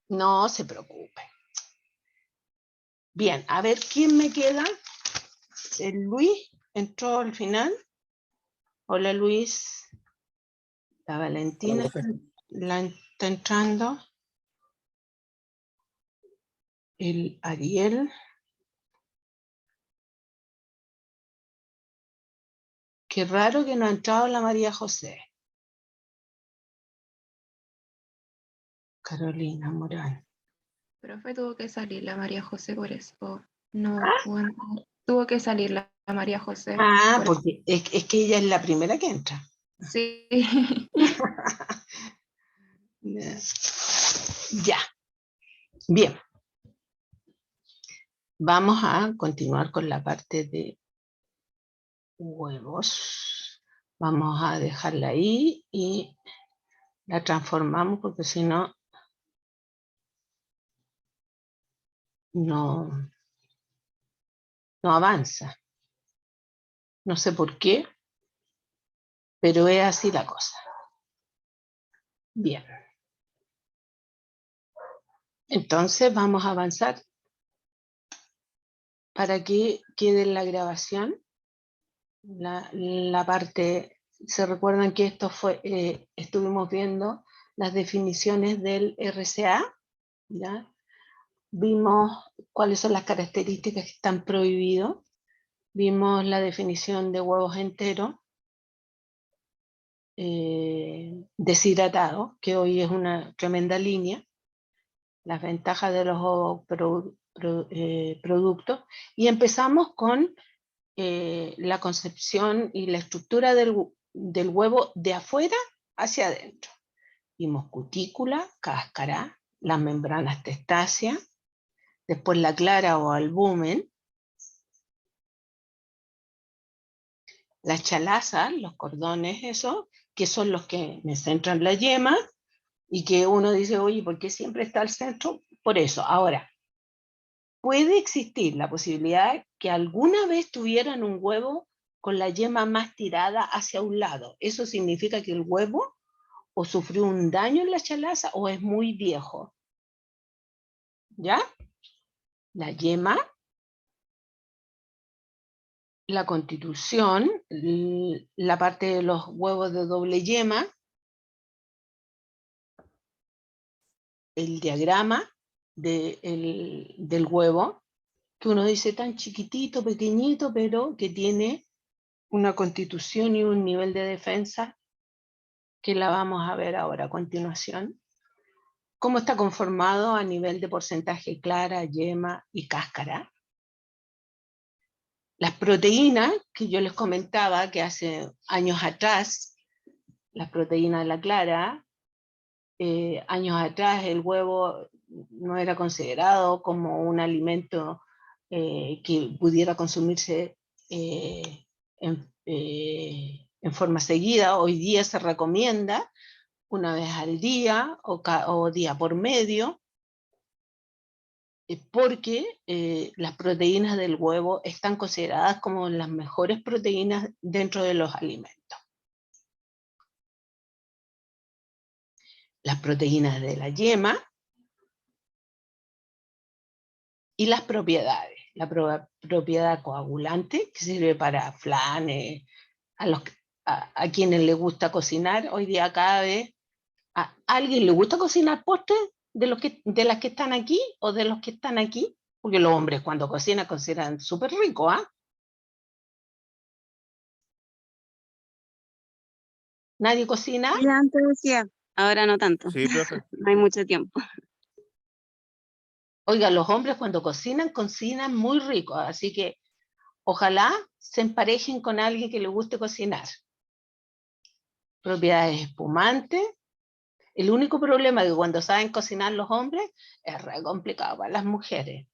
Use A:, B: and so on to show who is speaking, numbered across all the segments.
A: No se preocupe. Bien, a ver, ¿quién me queda? ¿El Luis entró al final? Hola, Luis. La Valentina está entrando. El Ariel. Qué raro que no ha entrado la María José. Carolina Morán.
B: Profe, tuvo que salir la María José por eso. No pudo entrar. Tuvo que salir la María José.
A: Ah,
B: por eso.
A: porque es que ella es la primera que entra.
B: Sí.
A: Ya. Bien. Vamos a continuar con la parte de huevos. Vamos a dejarla ahí y la transformamos porque si no, no avanza. No sé por qué, pero es así la cosa. Bien. Entonces vamos a avanzar para que quede en la grabación la parte. ¿Se recuerdan que esto fue, estuvimos viendo las definiciones del RCA? ¿Ya? Vimos cuáles son las características que están prohibidos, vimos la definición de huevos enteros, deshidratados, que hoy es una tremenda línea, las ventajas de los huevos productos, y empezamos con la concepción y la estructura del huevo de afuera hacia adentro. Vimos cutícula, cáscara, las membranas testáceas, después la clara o albumen, las chalazas, los cordones, esos, que son los que me centran la yema, y que uno dice, oye, ¿por qué siempre está al centro? Por eso. Ahora, puede existir la posibilidad que alguna vez tuvieran un huevo con la yema más tirada hacia un lado. Eso significa que el huevo o sufrió un daño en la chalaza o es muy viejo. ¿Ya? La yema, la constitución, la parte de los huevos de doble yema, el diagrama del huevo, que uno dice tan chiquitito, pequeñito, pero que tiene una constitución y un nivel de defensa que la vamos a ver ahora a continuación. Cómo está conformado a nivel de porcentaje clara, yema y cáscara. Las proteínas que yo les comentaba que hace años atrás, las proteínas de la clara, años atrás el huevo no era considerado como un alimento que pudiera consumirse en forma seguida. Hoy día se recomienda una vez al día o día por medio, porque las proteínas del huevo están consideradas como las mejores proteínas dentro de los alimentos. Las proteínas de la yema y las propiedades. La propiedad coagulante, que sirve para flanes, a quienes les gusta cocinar. Hoy día cada vez, ¿a alguien le gusta cocinar postres de las que están aquí o de los que están aquí? Porque los hombres cuando cocinan súper rico, ¿ah? ¿Nadie cocina?
C: Sí, antes decía, ahora no tanto.
D: Sí, profe.
C: No hay mucho tiempo.
A: Oiga, los hombres cuando cocinan muy rico, así que ojalá se emparejen con alguien que le guste cocinar. Propiedades espumantes. El único problema es que cuando saben cocinar los hombres es re complicado para las mujeres.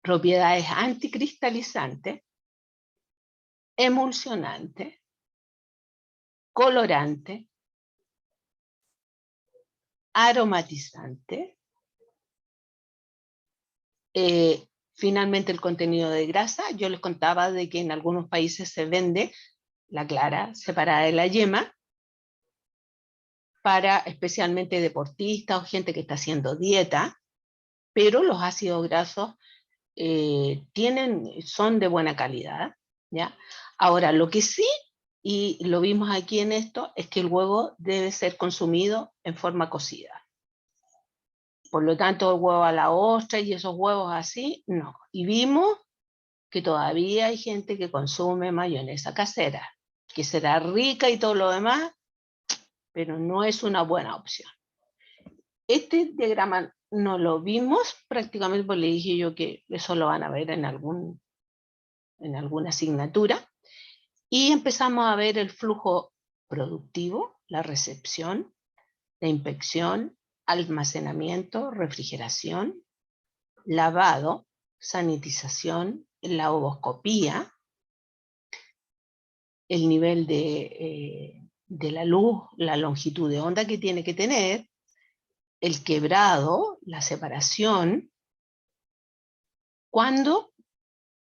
A: Propiedades anticristalizantes, emulsionantes, colorantes, aromatizantes. Finalmente el contenido de grasa. Yo les contaba de que en algunos países se vende la clara separada de la yema. para especialmente deportistas o gente que está haciendo dieta, pero los ácidos grasos son de buena calidad, ¿ya? Ahora, lo que sí, y lo vimos aquí en esto, es que el huevo debe ser consumido en forma cocida. Por lo tanto, el huevo a la ostra y esos huevos así, no. Y vimos que todavía hay gente que consume mayonesa casera, que será rica y todo lo demás, pero no es una buena opción. Este diagrama no lo vimos prácticamente porque le dije yo que eso lo van a ver en alguna asignatura, y empezamos a ver el flujo productivo, la recepción, la inspección, almacenamiento, refrigeración, lavado, sanitización, la ovoscopía, el nivel de la luz, la longitud de onda que tiene que tener, el quebrado, la separación, cuándo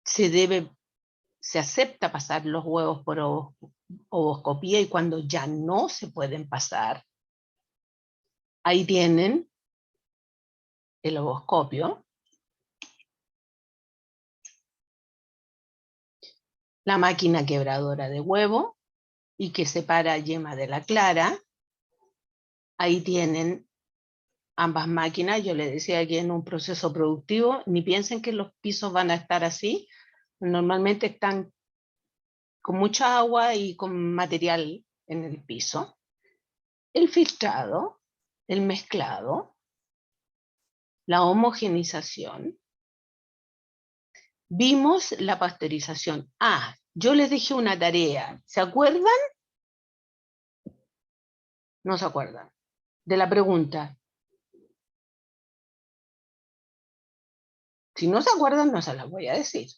A: se acepta pasar los huevos por ovoscopía y cuando ya no se pueden pasar. Ahí tienen el ovoscopio, la máquina quebradora de huevo y que separa yema de la clara. Ahí tienen ambas máquinas. Yo les decía que en un proceso productivo, ni piensen que los pisos van a estar así. Normalmente están con mucha agua y con material en el piso. El filtrado, el mezclado, la homogenización. Vimos la pasteurización. Yo les dejé una tarea. ¿Se acuerdan? No se acuerdan. De la pregunta. Si no se acuerdan, no se las voy a decir.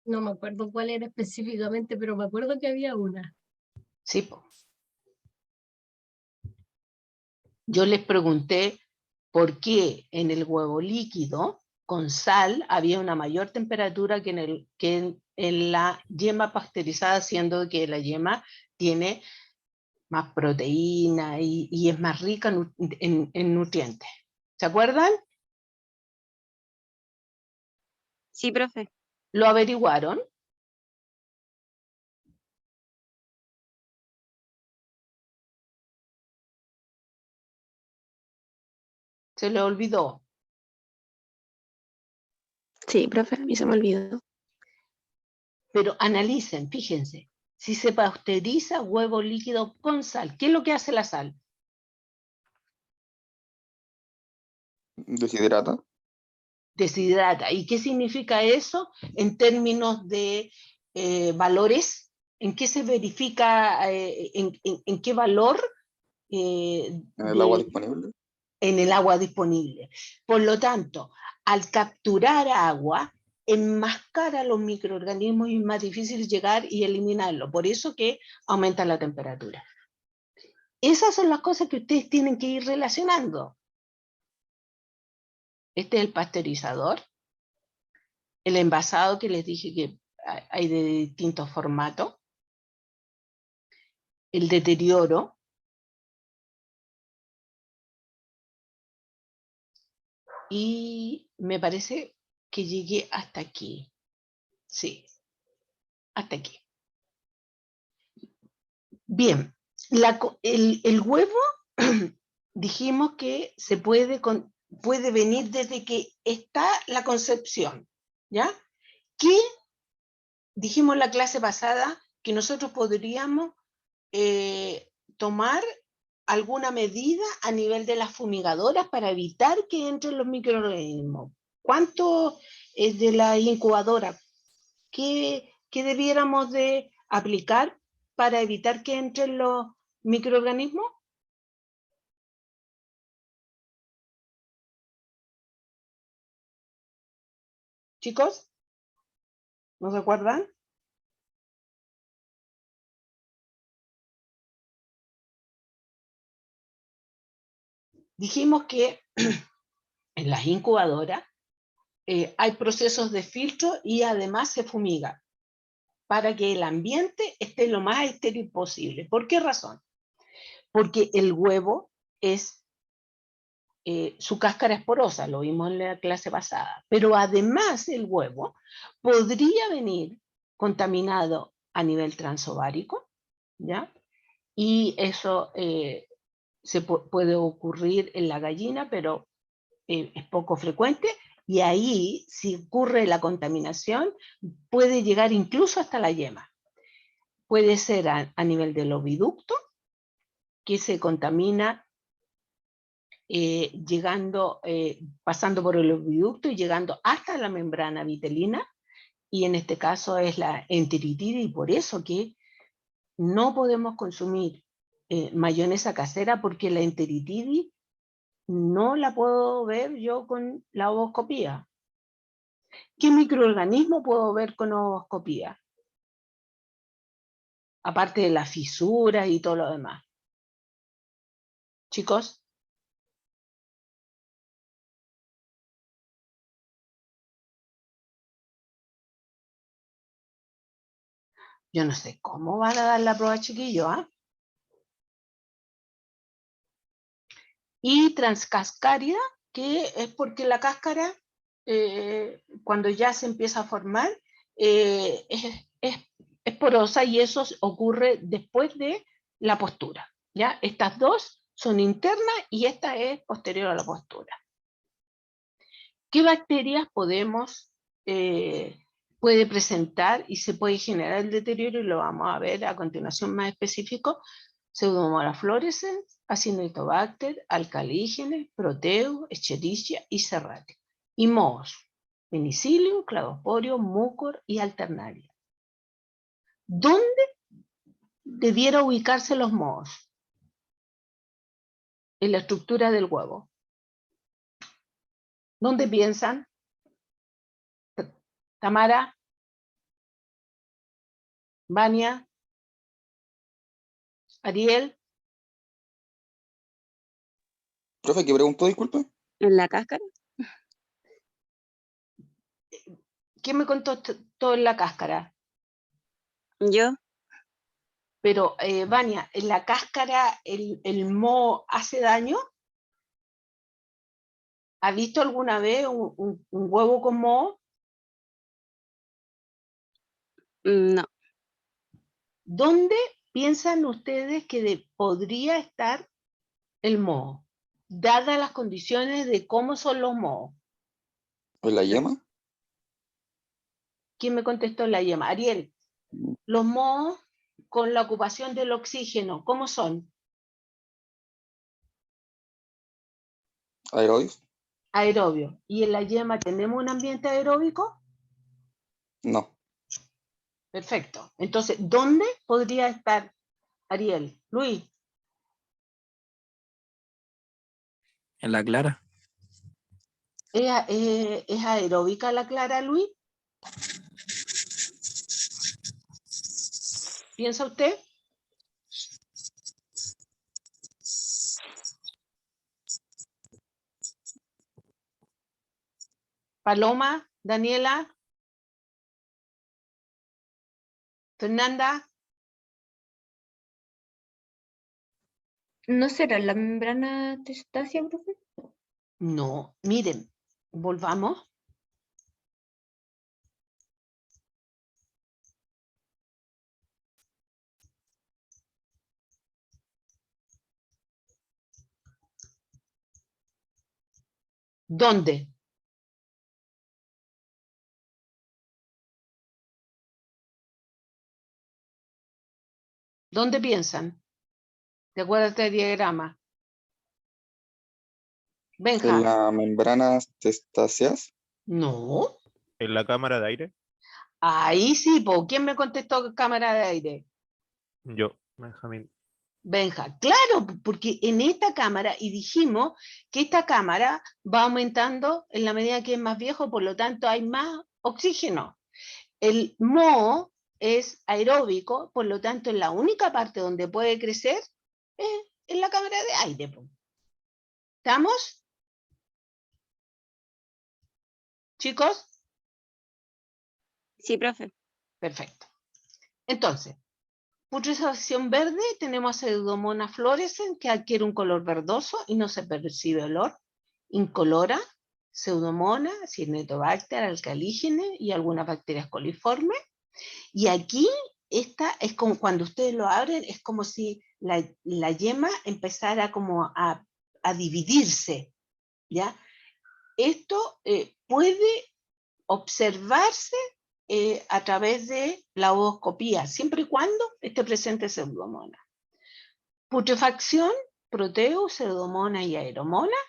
D: No me acuerdo cuál era específicamente, pero me acuerdo que había una.
A: Sí, po. Yo les pregunté por qué en el huevo líquido con sal había una mayor temperatura que en la yema pasteurizada, siendo que la yema tiene más proteína y es más rica en nutrientes. ¿Se acuerdan?
C: Sí, profe.
A: ¿Lo averiguaron? ¿Se le olvidó?
B: Sí, profe, a mí se me olvidó.
A: Pero analicen, fíjense, si se pasteuriza huevo líquido con sal, ¿qué es lo que hace la sal?
E: Deshidrata.
A: Deshidrata. ¿Y qué significa eso en términos de valores? ¿En qué se verifica, en qué valor?
E: En el agua disponible.
A: En el agua disponible. Por lo tanto, al capturar agua, enmascara los microorganismos y es más difícil llegar y eliminarlo. Por eso que aumenta la temperatura. Esas son las cosas que ustedes tienen que ir relacionando. Este es el pasteurizador. El envasado que les dije que hay de distintos formatos. El deterioro. Y me parece que llegué hasta aquí. Sí, hasta aquí. Bien, el huevo dijimos que puede venir desde que está la concepción, ¿ya? ¿Qué dijimos en la clase pasada? Que nosotros podríamos tomar alguna medida a nivel de las fumigadoras para evitar que entren los microorganismos. ¿Cuánto es de la incubadora? ¿Qué debiéramos de aplicar para evitar que entren los microorganismos? Chicos, ¿no se acuerdan? Dijimos que en las incubadoras hay procesos de filtro y además se fumiga. para que el ambiente esté lo más estéril posible. ¿Por qué razón? Porque el huevo es, su cáscara es porosa, lo vimos en la clase pasada, pero además el huevo podría venir contaminado a nivel transovárico, ¿ya? Y eso puede ocurrir en la gallina, pero es poco frecuente, y ahí, si ocurre la contaminación, puede llegar incluso hasta la yema. Puede ser a nivel del oviducto, que se contamina pasando por el oviducto y llegando hasta la membrana vitelina, y en este caso es la enteritida, y por eso que no podemos consumir mayonesa casera, porque la enteritidis no la puedo ver yo con la ovoscopía. ¿Qué microorganismo puedo ver con ovoscopía? Aparte de las fisuras y todo lo demás. Chicos. Yo no sé cómo van a dar la prueba, chiquillos, ¿ah? Y transcascárida, que es porque la cáscara, cuando ya se empieza a formar, es porosa, y eso ocurre después de la postura, ¿ya? Estas dos son internas y esta es posterior a la postura. ¿Qué bacterias puede presentar y se puede generar el deterioro? Y lo vamos a ver a continuación más específico. Pseudomonas fluorescens, Acinetobacter, Alcalígenes, Proteo, Escherichia y Serratia. Y mohos, Penicillium, Cladosporio, Mucor y Alternaria. ¿Dónde debiera ubicarse los mohos? En la estructura del huevo. ¿Dónde piensan? Tamara, Vania, Ariel.
E: Profe, ¿qué preguntó? Disculpe.
C: ¿En la cáscara?
A: ¿Quién me contó todo en la cáscara?
C: Yo.
A: Pero, Vania, ¿en la cáscara el moho hace daño? ¿Ha visto alguna vez un huevo con moho?
C: No.
A: ¿Dónde piensan ustedes que podría estar el moho, dadas las condiciones de cómo son los mohos?
E: ¿En la yema?
A: ¿Quién me contestó en la yema? Ariel, los mohos con la ocupación del oxígeno, ¿cómo son?
E: ¿Aerobios?
A: Aerobios. ¿Y en la yema tenemos un ambiente aeróbico?
E: No.
A: Perfecto. Entonces, ¿dónde podría estar Ariel? Luis.
F: En la clara.
A: ¿Es aeróbica la clara, Luis? ¿Piensa usted? Paloma, Daniela, Fernanda.
B: ¿No será la membrana testácea, profe?
A: No, miren, volvamos. ¿Dónde? ¿Dónde piensan? ¿Te acuerdas del diagrama?
E: ¿En
A: Benja.
E: la membrana testáceas?
A: No.
G: ¿En la cámara de aire?
A: Ahí sí, po. ¿Quién me contestó cámara de aire?
G: Yo, Benjamín.
A: Benja, claro, porque en esta cámara, y dijimos que esta cámara va aumentando en la medida que es más viejo, por lo tanto hay más oxígeno. El moho es aeróbico, por lo tanto en la única parte donde puede crecer es en la cámara de aire. Po. ¿Estamos? ¿Chicos?
C: Sí, profe.
A: Perfecto. Entonces, putrefacción verde, tenemos Pseudomonas fluorescens que adquiere un color verdoso y no se percibe olor. Incolora, Pseudomonas, Cyanobacter, alcalígenes y algunas bacterias coliformes. Y aquí, esta es como cuando ustedes lo abren, es como si la yema empezara como a dividirse, ¿ya? Esto puede observarse a través de la odoscopía, siempre y cuando esté presente Pseudomonas. Putrefacción, Proteus, Pseudomonas y Aeromonas,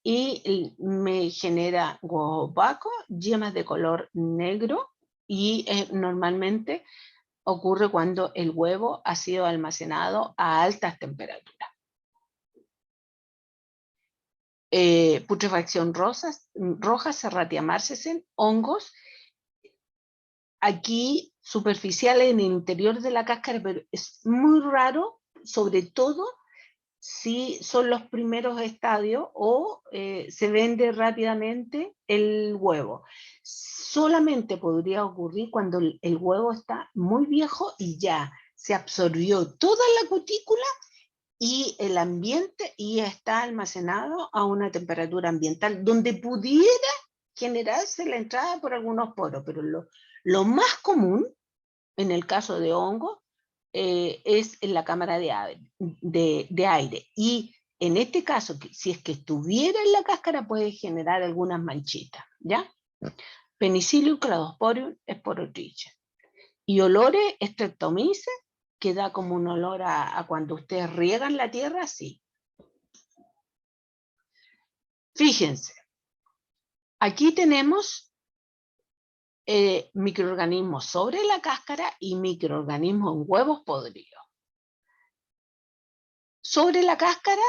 A: y me genera huevos opacos, yemas de color negro, y normalmente ocurre cuando el huevo ha sido almacenado a altas temperaturas. Putrefacción roja, Serratia marcescens, hongos, aquí superficiales en el interior de la cáscara, pero es muy raro, sobre todo si son los primeros estadios o se vende rápidamente el huevo. Solamente podría ocurrir cuando el huevo está muy viejo y ya se absorbió toda la cutícula y el ambiente y está almacenado a una temperatura ambiental donde pudiera generarse la entrada por algunos poros, pero lo más común en el caso de hongo es en la cámara de aire. Y en este caso, si es que estuviera en la cáscara, puede generar algunas manchitas, ¿ya? Penicillium, Cladosporium, Sporotrichum. Y olores, Streptomyces, que da como un olor a cuando ustedes riegan la tierra, sí. Fíjense, aquí tenemos microorganismos sobre la cáscara y microorganismos en huevos podridos. Sobre la cáscara,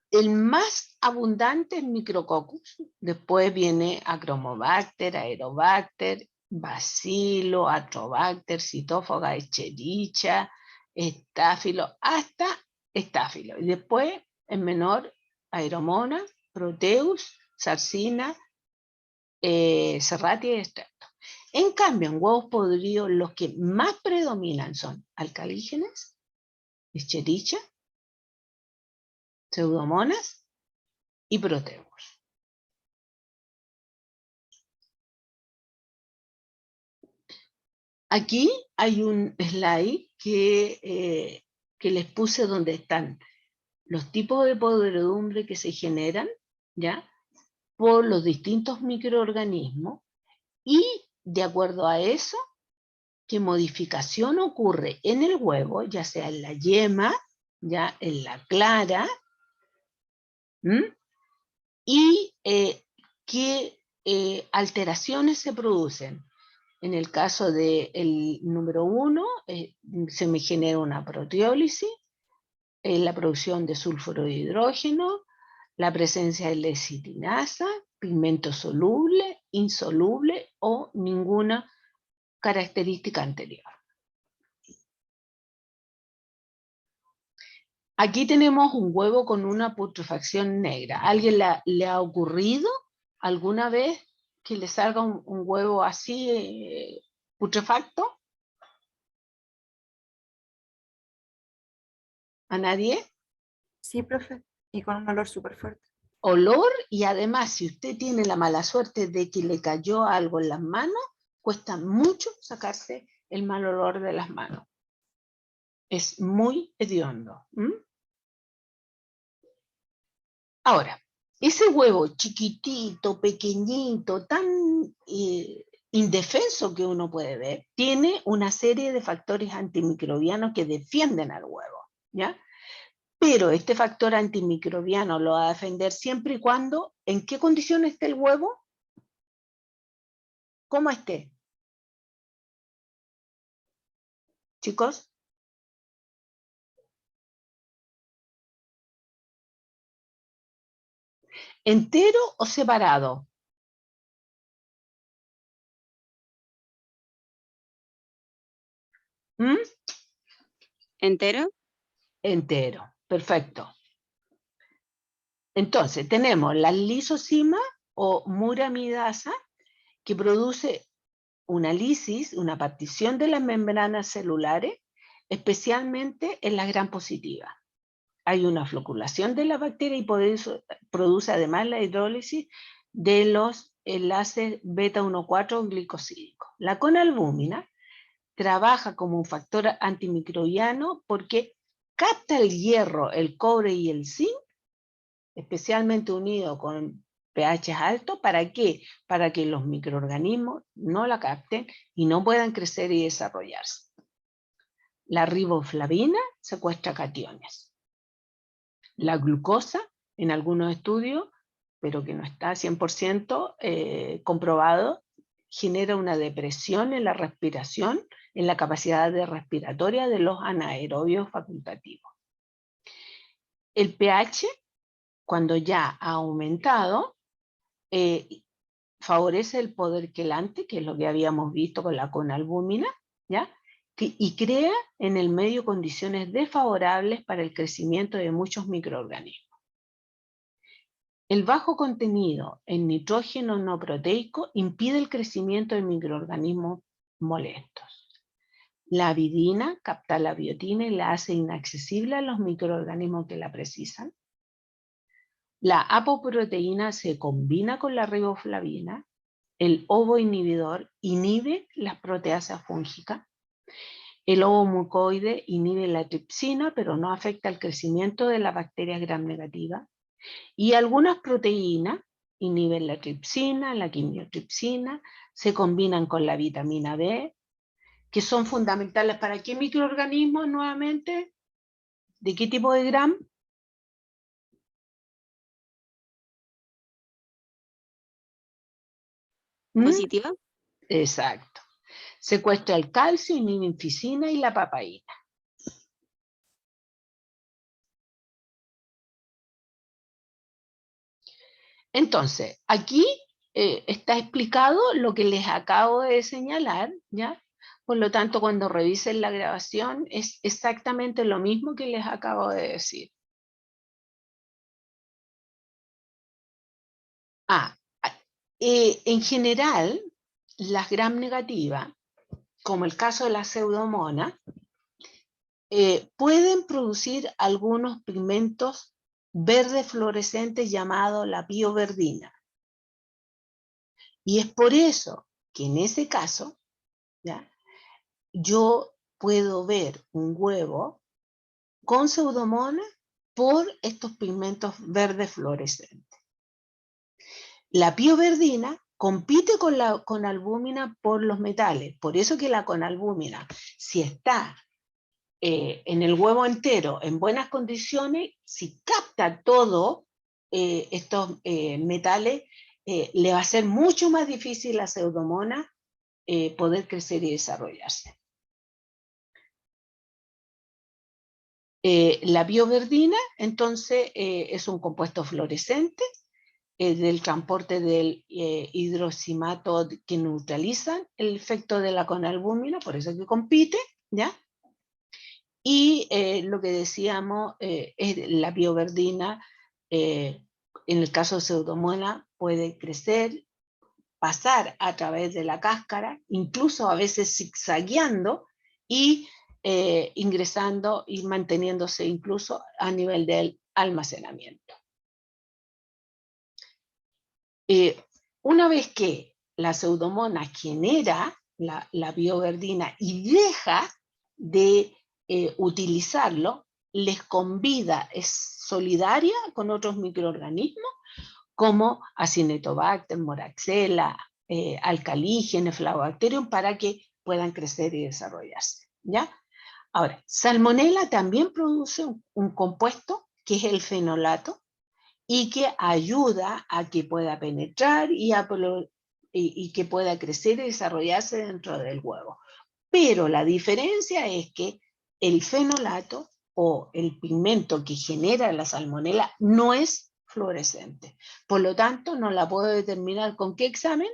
A: el más abundante es Micrococcus, después viene Achromobacter, Aerobacter, Bacilo, Atrobacter, Citófaga, Escherichia, Estáfilo, hasta Estáfilo. Y después, en menor, Aeromonas, Proteus, Sarcina, Serratia y Streptococcus. En cambio, en huevos podridos, los que más predominan son alcalígenes, Escherichia, Pseudomonas y Proteus. Aquí hay un slide que les puse donde están los tipos de podredumbre que se generan, ¿ya? Por los distintos microorganismos, y de acuerdo a eso, qué modificación ocurre en el huevo, ya sea en la yema, ya en la clara, y qué alteraciones se producen. En el caso del número 1, se me genera una proteólisis, la producción de sulfuro de hidrógeno, la presencia de lecitinasa, pigmento soluble, insoluble o ninguna característica anterior. Aquí tenemos un huevo con una putrefacción negra. ¿A alguien le ha ocurrido alguna vez que le salga un huevo así putrefacto? ¿A nadie?
B: Sí, profe. Y con un olor súper fuerte.
A: Olor, y además si usted tiene la mala suerte de que le cayó algo en las manos, cuesta mucho sacarse el mal olor de las manos. Es muy hediondo. Ahora, ese huevo chiquitito, pequeñito, tan indefenso que uno puede ver, tiene una serie de factores antimicrobianos que defienden al huevo, ¿ya? Pero este factor antimicrobiano lo va a defender siempre y cuando, ¿en qué condición esté el huevo? ¿Cómo esté? Chicos. ¿Entero o separado?
C: ¿Entero?
A: Entero, perfecto. Entonces, tenemos la lisosima o muramidasa, que produce una lisis, una partición de las membranas celulares, especialmente en las gram positivas. Hay una floculación de la bacteria y produce además la hidrólisis de los enlaces beta-1,4 glicosídicos. La conalbúmina trabaja como un factor antimicrobiano porque capta el hierro, el cobre y el zinc, especialmente unido con pH altos. ¿Para qué? Para que los microorganismos no la capten y no puedan crecer y desarrollarse. La riboflavina secuestra cationes. La glucosa, en algunos estudios, pero que no está 100% comprobado, genera una depresión en la respiración, en la capacidad respiratoria de los anaerobios facultativos. El pH, cuando ya ha aumentado, favorece el poder quelante, que es lo que habíamos visto con la conalbúmina, ¿ya? Y crea en el medio condiciones desfavorables para el crecimiento de muchos microorganismos. El bajo contenido en nitrógeno no proteico impide el crecimiento de microorganismos molestos. La avidina capta la biotina y la hace inaccesible a los microorganismos que la precisan. La apoproteína se combina con la riboflavina. El ovoinhibidor inhibe las proteasas fúngicas. El ovomucoide inhibe la tripsina, pero no afecta el crecimiento de las bacterias gram negativas. Y algunas proteínas inhiben la tripsina, la quimiotripsina, se combinan con la vitamina B, que son fundamentales para qué microorganismos nuevamente, de qué tipo de gram.
C: ¿Positiva?
A: Exacto. Secuestra el calcio, inhiben ficina y la papaína. Entonces, aquí está explicado lo que les acabo de señalar, ¿ya? Por lo tanto, cuando revisen la grabación, es exactamente lo mismo que les acabo de decir. En general, las gram negativas, como el caso de la pseudomonas, pueden producir algunos pigmentos verdes fluorescentes llamados la pioverdina. Y es por eso que en ese caso, ¿ya?, yo puedo ver un huevo con pseudomonas por estos pigmentos verdes fluorescentes. La pioverdina compite con la conalbúmina por los metales, por eso que la conalbúmina, si está en el huevo entero en buenas condiciones, si capta todo estos metales, le va a ser mucho más difícil a Pseudomonas poder crecer y desarrollarse. La pioverdina, entonces, es un compuesto fluorescente del transporte del hidroximato que neutralizan el efecto de la conalbúmina, por eso que compite, ¿ya? Y lo que decíamos, es la pioverdina, en el caso de Pseudomonas, puede crecer, pasar a través de la cáscara, incluso a veces zigzagueando y ingresando y manteniéndose incluso a nivel del almacenamiento. Una vez que la Pseudomonas genera la pioverdina y deja de utilizarlo, les convida, es solidaria con otros microorganismos como Acinetobacter, Moraxella, Alcalígenes, Flagobacterium, para que puedan crecer y desarrollarse, ¿ya? Ahora, Salmonella también produce un compuesto que es el fenolato y que ayuda a que pueda penetrar y que pueda crecer y desarrollarse dentro del huevo. Pero la diferencia es que el fenolato o el pigmento que genera la salmonela no es fluorescente. Por lo tanto, no la puedo determinar con qué examen.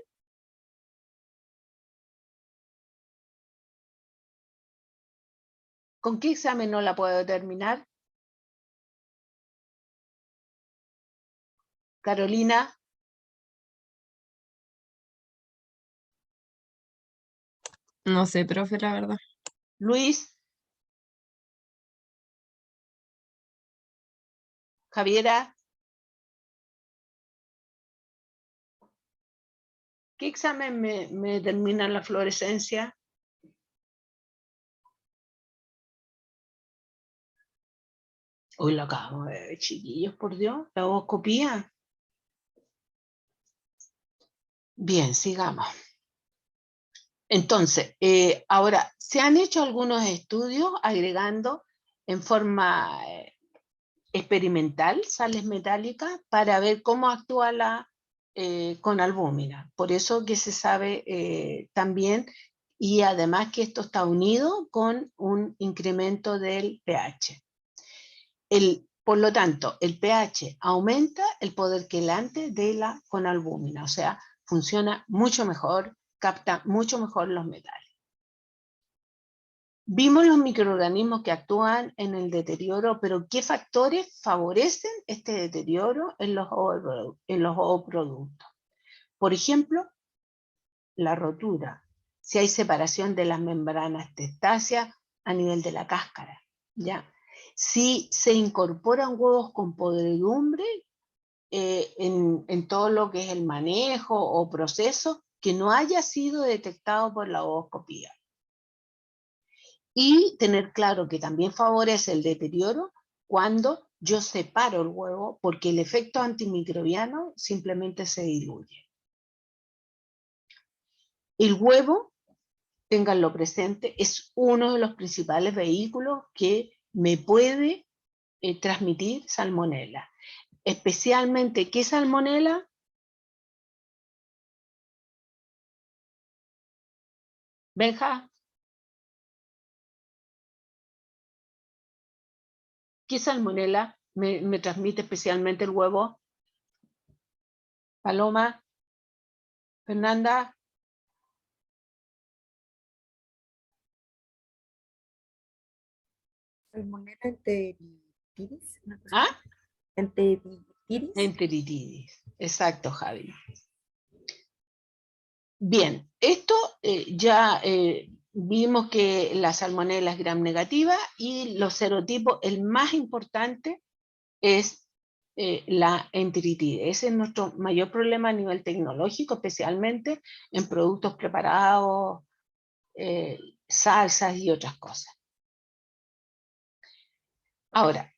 A: ¿Con qué examen no la puedo determinar? Carolina.
B: No sé, profe, la verdad.
A: Luis, Javiera, ¿qué examen me determina la fluorescencia? Hoy lo acabo de ver, chiquillos, por Dios, la otoscopía. Bien, sigamos. Entonces, ahora, se han hecho algunos estudios agregando en forma experimental sales metálicas para ver cómo actúa la con albúmina. Por eso que se sabe también, y además que esto está unido con un incremento del pH. Por lo tanto, el pH aumenta el poder quelante de la conalbúmina, o sea, funciona mucho mejor, capta mucho mejor los metales. Vimos los microorganismos que actúan en el deterioro, pero ¿qué factores favorecen este deterioro en los ooproductos? Por ejemplo, la rotura, si hay separación de las membranas testáceas a nivel de la cáscara, ¿ya? Si se incorporan huevos con podredumbre en todo lo que es el manejo o proceso que no haya sido detectado por la ooscopía. Y tener claro que también favorece el deterioro cuando yo separo el huevo, porque el efecto antimicrobiano simplemente se diluye. El huevo, ténganlo presente, es uno de los principales vehículos que me puede transmitir salmonela. Especialmente, ¿qué salmonela? Benja. ¿Qué salmonela me transmite especialmente el huevo? Paloma, Fernanda.
H: Salmonella enteritidis.
A: ¿Ah?
H: Enteritidis.
A: Enteritidis. Exacto, Javi. Bien, esto ya vimos que la salmonella es gram negativa y los serotipos, el más importante es la enteritidis. Ese es nuestro mayor problema a nivel tecnológico, especialmente en productos preparados, salsas y otras cosas. Ahora,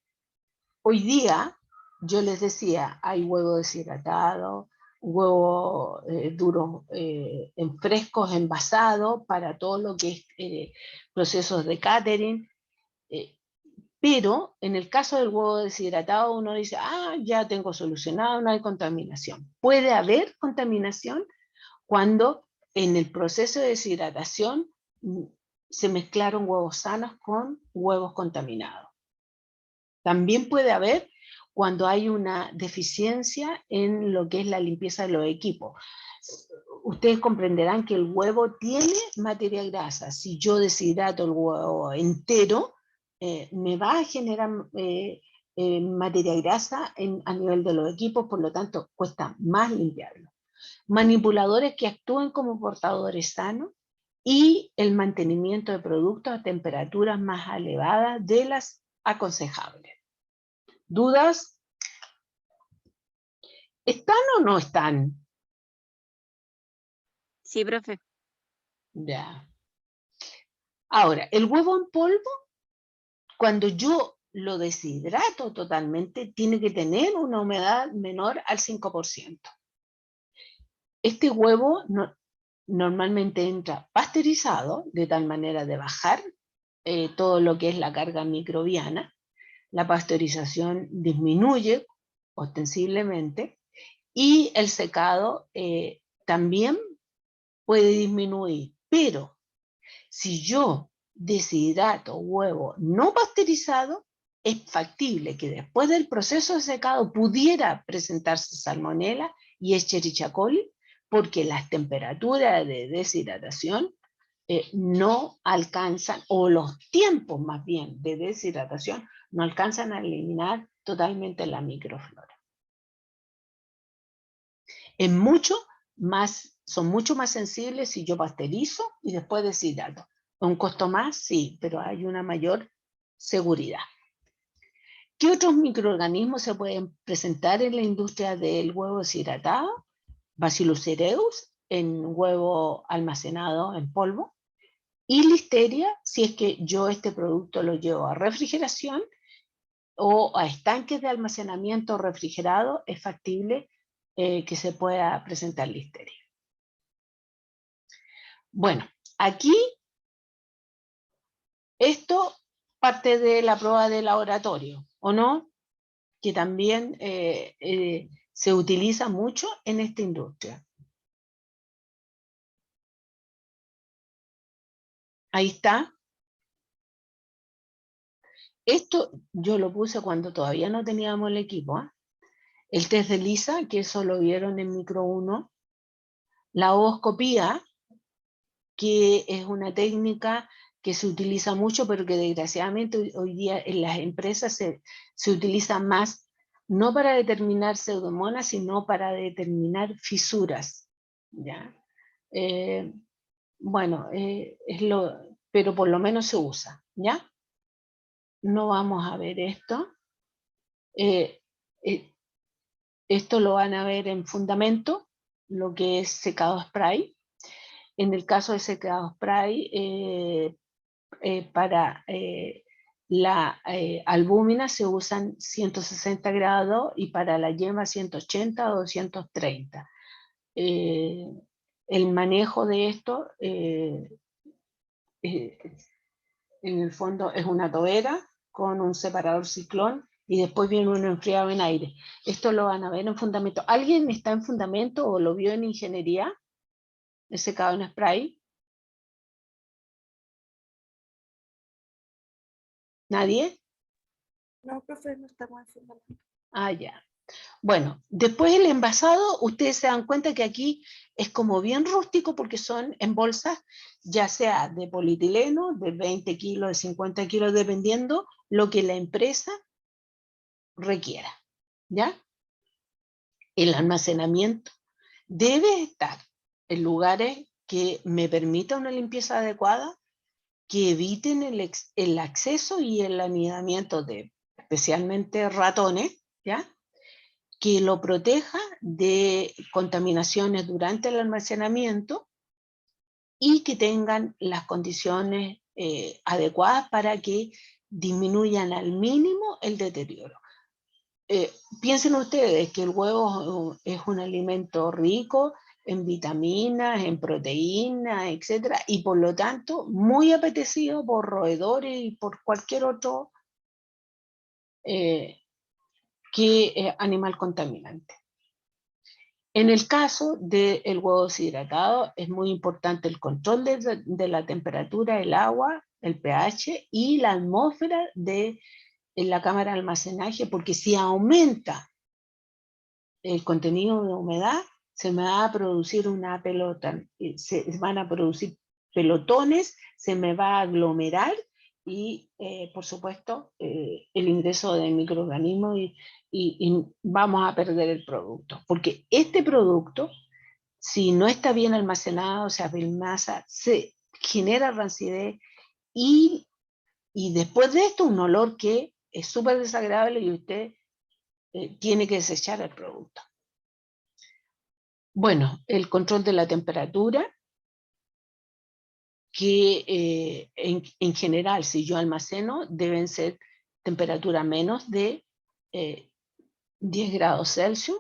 A: hoy día, yo les decía, hay huevo deshidratado, huevo duro en frescos, envasados, para todo lo que es procesos de catering. Pero en el caso del huevo deshidratado, uno dice, ya tengo solucionado, no hay contaminación. Puede haber contaminación cuando en el proceso de deshidratación se mezclaron huevos sanos con huevos contaminados. También puede haber cuando hay una deficiencia en lo que es la limpieza de los equipos. Ustedes comprenderán que el huevo tiene materia grasa. Si yo deshidrato el huevo entero, me va a generar materia grasa a nivel de los equipos, por lo tanto cuesta más limpiarlo. Manipuladores que actúen como portadores sanos y el mantenimiento de productos a temperaturas más elevadas de las aconsejables. ¿Dudas? ¿Están o no están?
C: Sí, profe.
A: Ya. Ahora, el huevo en polvo, cuando yo lo deshidrato totalmente, tiene que tener una humedad menor al 5%. Este huevo normalmente entra pasteurizado, de tal manera de bajar todo lo que es la carga microbiana. La pasteurización disminuye ostensiblemente y el secado también puede disminuir, pero si yo deshidrato huevo no pasteurizado, es factible que después del proceso de secado pudiera presentarse salmonela y Escherichia coli, porque las temperaturas de deshidratación no alcanzan, o los tiempos más bien de deshidratación, no alcanzan a eliminar totalmente la microflora. Es mucho más son mucho más sensibles si yo pasteurizo y después deshidrato. ¿Un costo más? Sí, pero hay una mayor seguridad. ¿Qué otros microorganismos se pueden presentar en la industria del huevo deshidratado? Bacillus cereus, en huevo almacenado en polvo, y listeria, si es que yo este producto lo llevo a refrigeración o a estanques de almacenamiento refrigerado, es factible que se pueda presentar listeria. Bueno, aquí esto parte de la prueba de laboratorio, ¿o no? Que también se utiliza mucho en esta industria. Ahí está. Esto yo lo puse cuando todavía no teníamos el equipo, ¿eh? El test de Lisa, que eso lo vieron en micro 1. La ovoscopía, que es una técnica que se utiliza mucho, pero que desgraciadamente hoy día en las empresas se utiliza más, no para determinar pseudomonas, sino para determinar fisuras, ¿ya? Bueno, pero por lo menos se usa, ¿ya? No vamos a ver esto. Esto lo van a ver en fundamento, lo que es secado spray. En el caso de secado spray, para la albúmina se usan 160 grados y para la yema 180 o 230. El manejo de esto, en el fondo es una tobera con un separador ciclón y después viene uno enfriado en aire. Esto lo van a ver en fundamento. ¿Alguien está en fundamento o lo vio en ingeniería? El secado en spray. ¿Nadie?
H: No, profe, no estamos en fundamento.
A: Ah, ya. Bueno, después el envasado, ustedes se dan cuenta que aquí es como bien rústico porque son en bolsas, ya sea de polietileno, de 20 kilos, de 50 kilos, dependiendo lo que la empresa requiera, ¿ya? El almacenamiento debe estar en lugares que me permita una limpieza adecuada, que eviten el acceso y el anidamiento de especialmente ratones, ¿ya? Que lo proteja de contaminaciones durante el almacenamiento y que tengan las condiciones adecuadas para que disminuyan al mínimo el deterioro. Piensen ustedes que el huevo es un alimento rico en vitaminas, en proteínas, etc. Y por lo tanto muy apetecido por roedores y por cualquier otro animal contaminante. En el caso del huevo deshidratado es muy importante el control de la temperatura, el agua, el pH y la atmósfera de la cámara de almacenaje, porque si aumenta el contenido de humedad, se me va a producir una pelota, se van a producir pelotones, se me va a aglomerar y, por supuesto, el ingreso de microorganismos y vamos a perder el producto. Porque este producto, si no está bien almacenado, se apelmaza, se genera rancidez y después de esto un olor que es súper desagradable y usted tiene que desechar el producto. Bueno, el control de la temperatura, que en general, si yo almaceno, deben ser temperatura menos de 10 grados Celsius.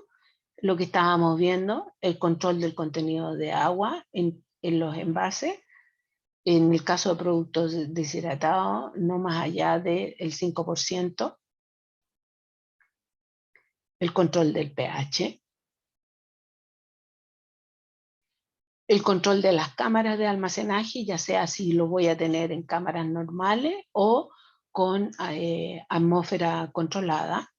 A: Lo que estábamos viendo, el control del contenido de agua en los envases. En el caso de productos deshidratados, no más allá del 5%. El control del pH. El control de las cámaras de almacenaje, ya sea si lo voy a tener en cámaras normales o con atmósfera controlada.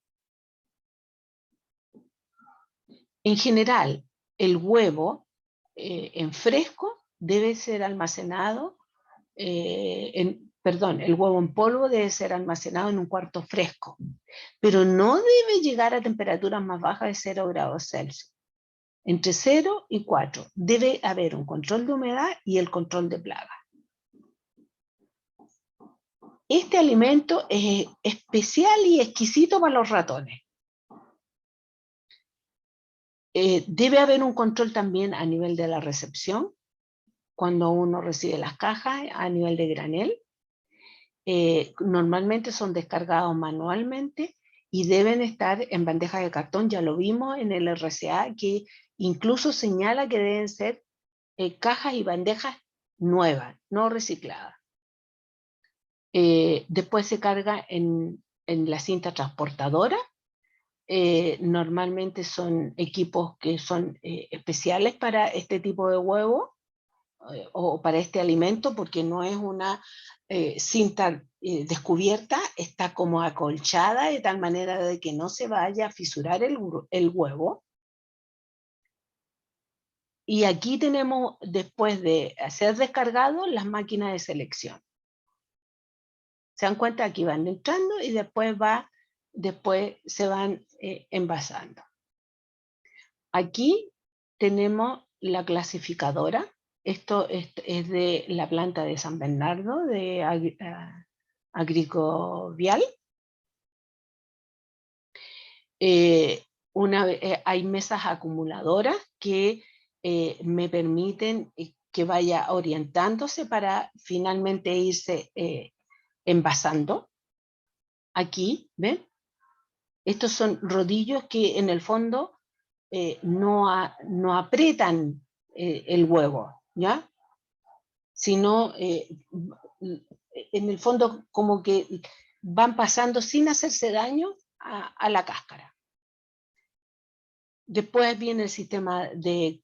A: En general, el huevo en fresco debe ser almacenado, el huevo en polvo debe ser almacenado en un cuarto fresco, pero no debe llegar a temperaturas más bajas de 0 grados Celsius. Entre 0 y 4 debe haber un control de humedad y el control de plagas. Este alimento es especial y exquisito para los ratones. Debe haber un control también a nivel de la recepción, cuando uno recibe las cajas a nivel de granel. Normalmente son descargados manualmente y deben estar en bandejas de cartón. Ya lo vimos en el RCA, que incluso señala que deben ser cajas y bandejas nuevas, no recicladas. Después se carga en la cinta transportadora. Normalmente son equipos que son especiales para este tipo de huevo o para este alimento, porque no es una cinta descubierta, está como acolchada de tal manera de que no se vaya a fisurar el huevo. Y aquí tenemos, después de ser descargado, las máquinas de selección. Se dan cuenta, aquí van entrando y después se van envasando. Aquí tenemos la clasificadora. Esto es de la planta de San Bernardo, de Agricovial. Hay mesas acumuladoras que me permiten que vaya orientándose para finalmente irse envasando. Aquí, ¿ven? Estos son rodillos que en el fondo no aprietan el huevo, ¿ya? Sino en el fondo como que van pasando sin hacerse daño a la cáscara. Después viene el sistema de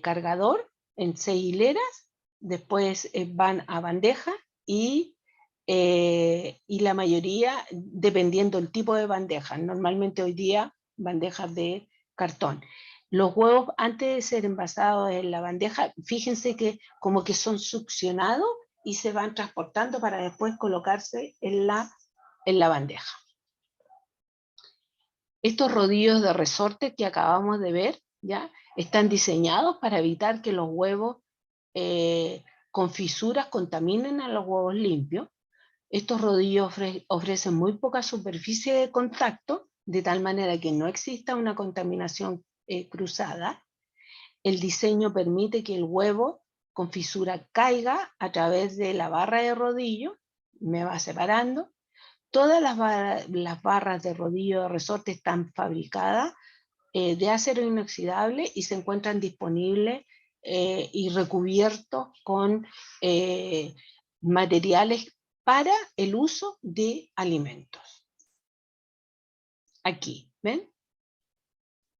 A: cargador en 6 hileras, después van a bandeja y la mayoría, dependiendo del tipo de bandeja, normalmente hoy día bandejas de cartón. Los huevos, antes de ser envasados en la bandeja, fíjense que como que son succionados y se van transportando para después colocarse en la bandeja. Estos rodillos de resorte que acabamos de ver, ¿ya? Están diseñados para evitar que los huevos con fisuras contaminen a los huevos limpios. Estos rodillos ofrecen muy poca superficie de contacto, de tal manera que no exista una contaminación cruzada. El diseño permite que el huevo con fisura caiga a través de la barra de rodillo, me va separando. Todas las barras de rodillo de resorte están fabricadas de acero inoxidable y se encuentran disponibles y recubiertos con materiales para el uso de alimentos. Aquí, ¿ven?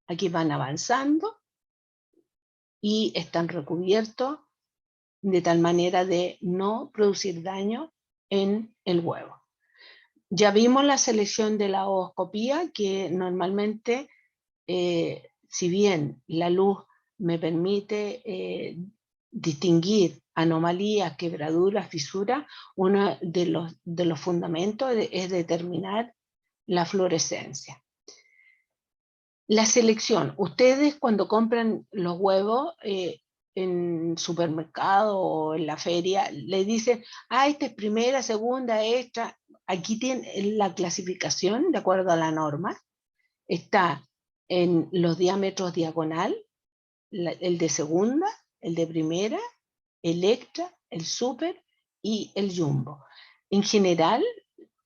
A: Aquí van avanzando y están recubiertos de tal manera de no producir daño en el huevo. Ya vimos la selección de la otoscopía, que normalmente, si bien la luz me permite distinguir anomalías, quebraduras, fisuras, uno de los fundamentos es determinar la fluorescencia. La selección. Ustedes cuando compran los huevos en supermercado o en la feria, le dicen, esta es primera, segunda, esta. Aquí tienen la clasificación de acuerdo a la norma. Está en los diámetros diagonal, el de segunda, el de primera, el extra, el super y el jumbo. En general,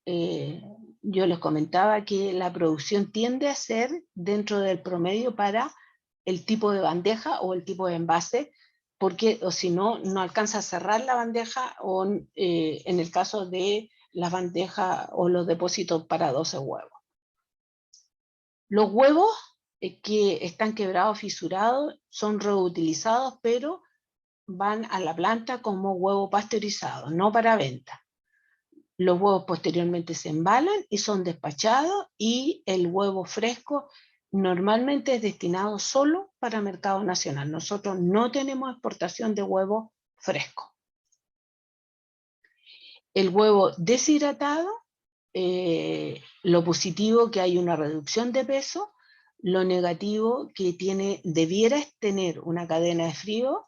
A: yo les comentaba que la producción tiende a ser dentro del promedio para el tipo de bandeja o el tipo de envase, porque o si no, no alcanza a cerrar la bandeja o en el caso de las bandejas o los depósitos para 12 huevos. Los huevos que están quebrados, fisurados, son reutilizados, pero van a la planta como huevo pasteurizado, no para venta. Los huevos posteriormente se embalan y son despachados, y el huevo fresco normalmente es destinado solo para mercado nacional. Nosotros no tenemos exportación de huevo fresco. El huevo deshidratado, lo positivo que hay una reducción de peso, lo negativo que debiera tener una cadena de frío,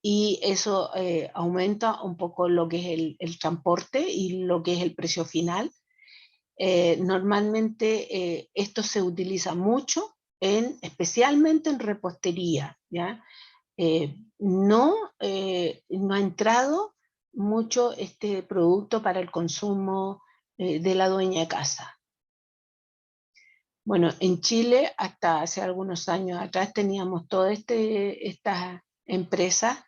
A: y eso aumenta un poco lo que es el transporte y lo que es el precio final. Normalmente esto se utiliza mucho, especialmente en repostería, ¿ya? No ha entrado mucho este producto para el consumo de la dueña de casa. Bueno, en Chile hasta hace algunos años atrás teníamos todas estas empresas.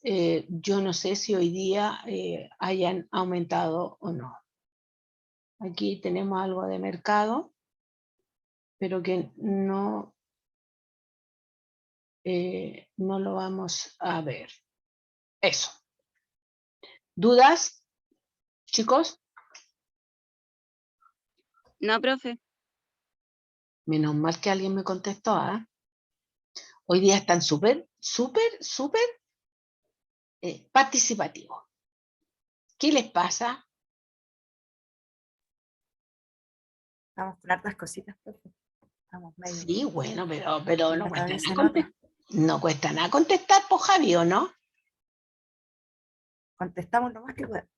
A: Yo no sé si hoy día hayan aumentado o no. Aquí tenemos algo de mercado, pero que no lo vamos a ver. Eso. ¿Dudas, chicos?
C: No, profe.
A: Menos mal que alguien me contestó, ¿ah? Hoy día están súper participativos. ¿Qué les pasa?
H: Estamos con hartas cositas, profe. Estamos medio.
A: Sí, bueno, pero no
H: la
A: cuesta
H: cabeza
A: nada
H: en otra.
A: no cuesta nada contestar, por Javi, ¿o no?
H: Contestamos lo más que podemos.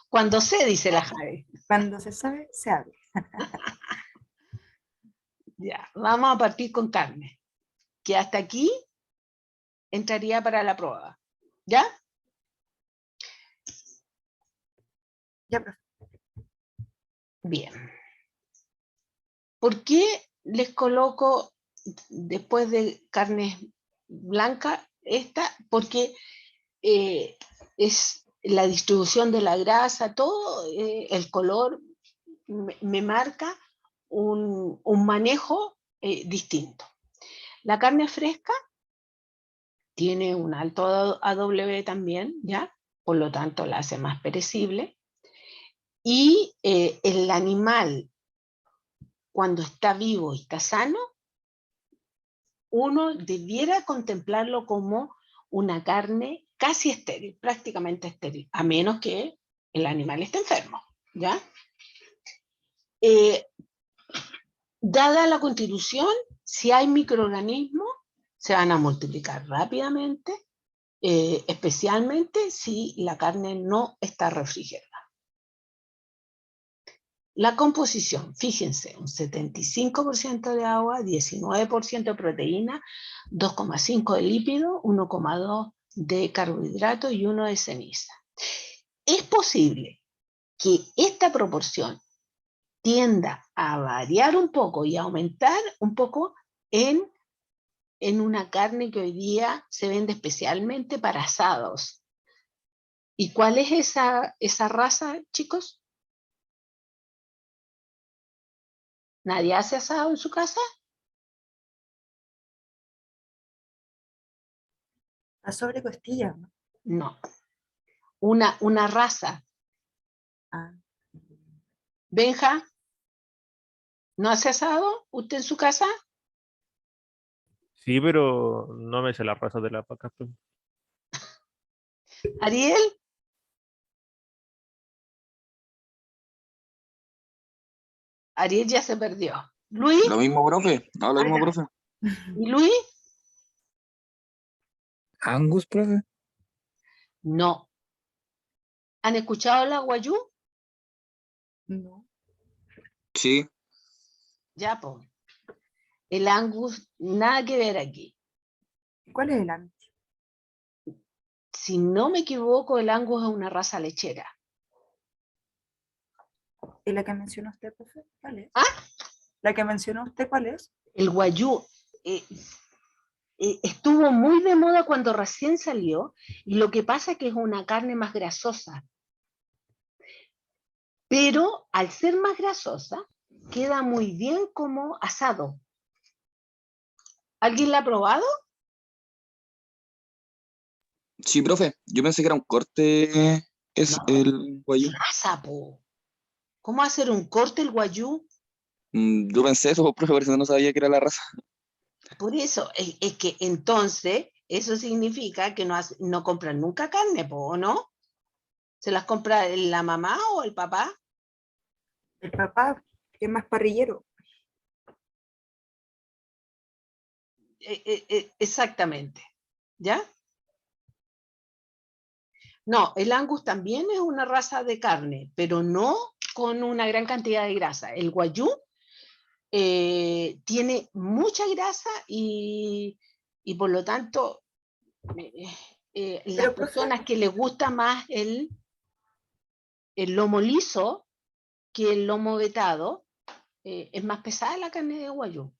A: Cuando se dice la Javi.
H: Cuando se sabe, se habla.
A: Ya, vamos a partir con Carmen, que hasta aquí entraría para la prueba. ¿Ya?
H: Ya, profe.
A: Bien. ¿Por qué les coloco después de carne blanca esta? Porque es la distribución de la grasa, todo el color me marca un manejo distinto. La carne fresca tiene un alto AW también, ¿ya? Por lo tanto la hace más perecible. Y el animal, cuando está vivo y está sano, uno debiera contemplarlo como una carne casi estéril, prácticamente estéril, a menos que el animal esté enfermo, ¿ya? Dada la constitución, si hay microorganismos, se van a multiplicar rápidamente, especialmente si la carne no está refrigerada. La composición, fíjense, un 75% de agua, 19% de proteína, 2,5 de lípido, 1,2 de carbohidrato y 1 de ceniza. Es posible que esta proporción tienda a variar un poco y a aumentar un poco en una carne que hoy día se vende especialmente para asados. ¿Y cuál es esa raza, chicos? ¿Nadie hace asado en su casa?
H: La sobrecostilla, ¿no?
A: No. Una raza.
H: Ah.
A: Benja, ¿no hace asado usted en su casa?
G: Sí, pero no me sé la raza de la vaca, profe.
A: ¿Ariel? Ariel ya se perdió. ¿Luis?
E: Lo mismo, profe. No, lo mismo, profe.
A: ¿Y Luis?
F: Angus, profe.
A: No. ¿Han escuchado la guayú?
H: No.
E: Sí.
A: Ya, pues. El Angus, nada que ver aquí.
H: ¿Cuál es el ancho?
A: Si no me equivoco, el Angus es una raza lechera.
H: ¿Y la que mencionó usted, profe? ¿Cuál es?
A: ¿Ah?
H: ¿La que mencionó usted, cuál es?
A: El guayú estuvo muy de moda cuando recién salió, y lo que pasa es que es una carne más grasosa. Pero al ser más grasosa, queda muy bien como asado. ¿Alguien la ha probado?
E: Sí, profe. Yo pensé que era un corte. Es
A: No.
E: el guayú.
A: Grasa, po. ¿Cómo hacer un corte el guayú?
E: Yo pensé eso, profe, por eso no sabía que era la raza.
A: Por eso, es que entonces eso significa que no compran nunca carne, ¿o no? ¿Se las compra la mamá o el papá?
H: El papá, que es más parrillero.
A: exactamente. ¿Ya? No, el Angus también es una raza de carne, pero no con una gran cantidad de grasa. El Wagyu tiene mucha grasa y por lo tanto las
H: Pero, profe,
A: personas que les gusta más el lomo liso que el lomo vetado, es más pesada la carne de Wagyu.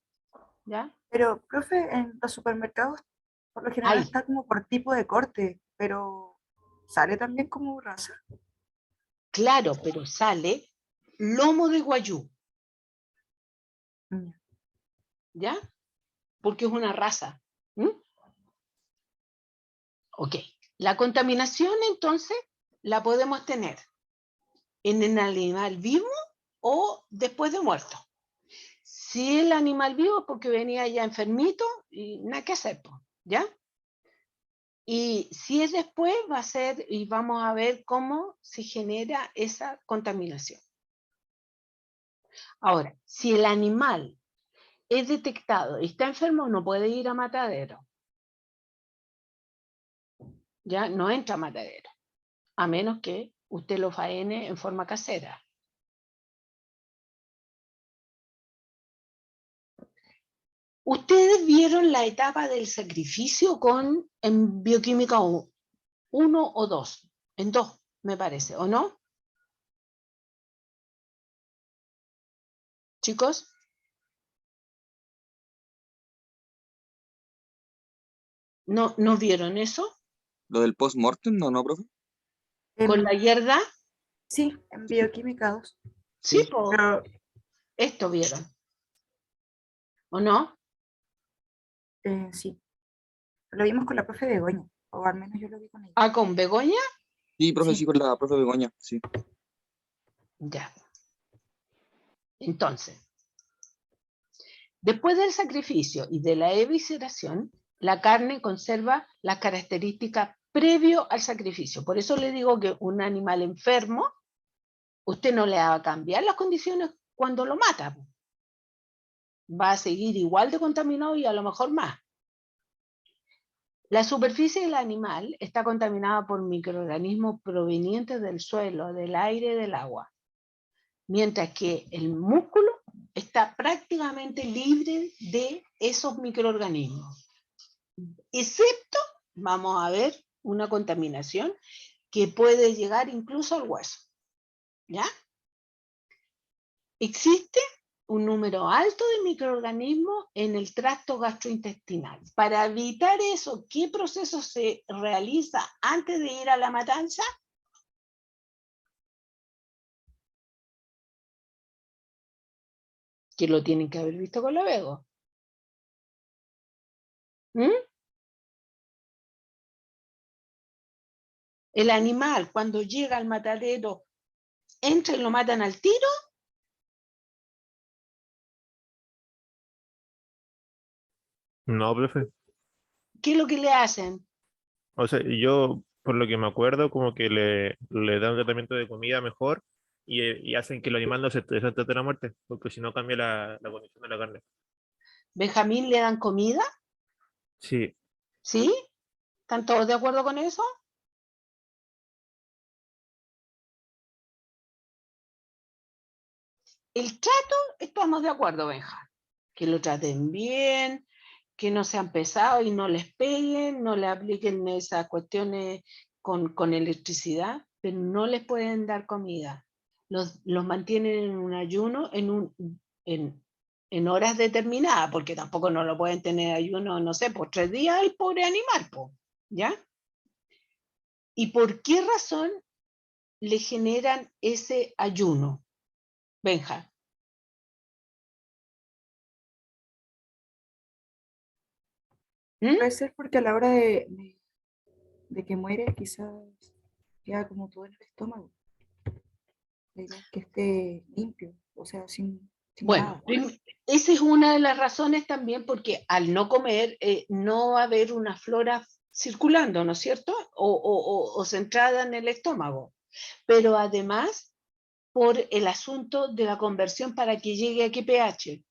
A: ¿Ya?
H: pero, profe, en los supermercados por lo general
A: Hay,
H: está como por tipo de corte, pero sale también como raza.
A: claro, pero sale lomo de Wagyu,
H: Mm.
A: ¿ya? Porque es una raza. ¿Mm? Ok. La contaminación, entonces, la podemos tener en el animal vivo o después de muerto. Si el animal vivo es porque venía ya enfermito y nada que hacer, ¿ya? Y si es después, va a ser, y vamos a ver cómo se genera esa contaminación. Ahora, si el animal es detectado y está enfermo, no puede ir a matadero. Ya no entra a matadero, a menos que usted lo faene en forma casera. ¿Ustedes vieron la etapa del sacrificio en bioquímica 1 o 2? En 2, me parece, ¿o no? Chicos, ¿no vieron eso?
E: Lo del post-mortem, no, profe.
A: ¿Con la hierda?
H: Sí, en bioquímica 2.
A: Sí, po,
H: Pero
A: esto vieron, ¿o no?
H: sí, lo vimos con la profe Begoña, o al menos yo lo vi con ella.
A: ¿Ah, con Begoña?
E: Sí, profe,
H: Sí.
E: sí, con la profe Begoña, sí.
A: Ya. Entonces, después del sacrificio y de la evisceración, la carne conserva las características previo al sacrificio. Por eso le digo que un animal enfermo, usted no le va a cambiar las condiciones cuando lo mata. Va a seguir igual de contaminado y a lo mejor más. La superficie del animal está contaminada por microorganismos provenientes del suelo, del aire y del agua, mientras que el músculo está prácticamente libre de esos microorganismos, excepto, vamos a ver, una contaminación que puede llegar incluso al hueso. ¿Ya? Existe un número alto de microorganismos en el tracto gastrointestinal. Para evitar eso, ¿qué proceso se realiza antes de ir a la matanza? Que lo tienen que haber visto con la Bego. ¿Mm? El animal, cuando llega al matadero, entra y lo matan al tiro.
G: No, profe.
A: ¿Qué es lo que le hacen?
G: O sea, yo, por lo que me acuerdo, como que le dan un tratamiento de comida mejor y hacen que el animal no se trate de la muerte, porque si no cambia la condición de la carne.
A: ¿Benjamín le dan comida?
G: Sí,
A: ¿Sí? ¿Están todos de acuerdo con eso? El trato, estamos de acuerdo, Benja. Que lo traten bien, que no sean pesados y no les peguen, no le apliquen esas cuestiones con electricidad, pero no les pueden dar comida. Los mantienen en un ayuno en horas determinadas, porque tampoco no lo pueden tener ayuno, no sé, por 3 días el pobre animal, ¿ya? ¿Y por qué razón le generan ese ayuno, Benja? ¿Mm?
H: Puede ser porque a la hora de que muere quizás queda como todo en el estómago. La idea es que esté limpio, o sea, sin
A: Bueno,
H: nada.
A: esa es una de las razones también porque al no comer no va a haber una flora circulando, ¿no es cierto? O centrada en el estómago. Pero además por el asunto de la conversión para que llegue a qué pH.